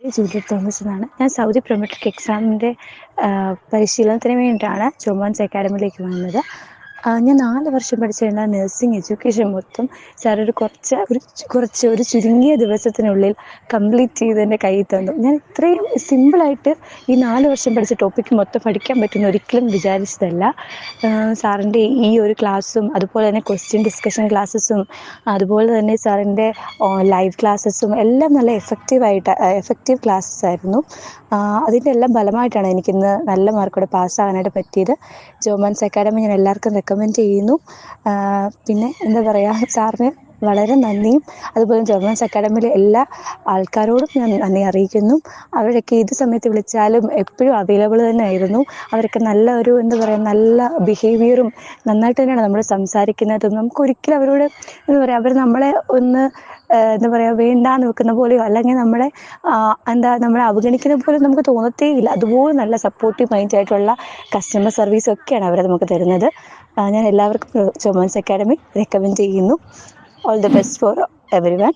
Juliet Thomas എന്നാണ്. ഞാൻ Saudi Prometric എക്സാമിൻ്റെ പരിശീലനത്തിന് വേണ്ടിയിട്ടാണ് ജോമോൻസ് അക്കാഡമിയിലേക്ക് വന്നത്. ഞാൻ 4 വർഷം പഠിച്ചിരുന്ന നഴ്സിംഗ് എഡ്യൂക്കേഷൻ മൊത്തം സാർ ഒരു ചുരുങ്ങിയ ദിവസത്തിനുള്ളിൽ കംപ്ലീറ്റ് ചെയ്ത് എൻ്റെ കയ്യിൽ തന്നു. ഞാൻ ഇത്രയും സിമ്പിളായിട്ട് ഈ 4 വർഷം പഠിച്ച ടോപ്പിക്ക് മൊത്തം പഠിക്കാൻ പറ്റുമെന്ന് ഒരിക്കലും വിചാരിച്ചതല്ല. സാറിൻ്റെ ഈ ഒരു ക്ലാസ്സും അതുപോലെ തന്നെ ക്വസ്റ്റ്യൻ ഡിസ്കഷൻ ക്ലാസ്സസും അതുപോലെ തന്നെ സാറിൻ്റെ ലൈവ് ക്ലാസ്സസും എല്ലാം നല്ല എഫക്റ്റീവ് ക്ലാസ്സസ് ആയിരുന്നു. അതിൻ്റെ എല്ലാം ഫലമായിട്ടാണ് എനിക്കിന്ന് നല്ല മാർക്കോടെ പാസ്സാകാനായിട്ട് പറ്റിയത്. ജോമോൻസ് അക്കാഡമി ഞാൻ എല്ലാവർക്കും റെക്കമെൻഡ് ചെയ്യുന്നു. പിന്നെ എന്താ പറയുക, സാറിന് വളരെ നന്ദിയും അതുപോലെ ജോമോൻസ് അക്കാഡമിയിലെ എല്ലാ ആൾക്കാരോടും ഞാൻ നന്ദി അറിയിക്കുന്നു. അവരൊക്കെ ഏത് സമയത്ത് വിളിച്ചാലും എപ്പോഴും അവൈലബിൾ തന്നെ ആയിരുന്നു. അവരൊക്കെ നല്ല നല്ല ബിഹേവിയറും നന്നായിട്ട് തന്നെയാണ് നമ്മൾ സംസാരിക്കുന്നതും. നമുക്കൊരിക്കലും അവരോട് അവർ നമ്മളെ ഒന്ന് വേണ്ടാന്ന് വെക്കുന്ന പോലെയോ അല്ലെങ്കിൽ നമ്മളെ നമ്മളെ അവഗണിക്കുന്ന പോലും നമുക്ക് തോന്നത്തേയില്ല. അതുപോലെ നല്ല സപ്പോർട്ടീവ് മൈൻഡ് ആയിട്ടുള്ള കസ്റ്റമർ സർവീസ് ഒക്കെയാണ് അവർ നമുക്ക് തരുന്നത്. ഞാൻ എല്ലാവർക്കും ജോമോൻസ് അക്കാഡമി റെക്കമെൻഡ് ചെയ്യുന്നു. All the best for every one.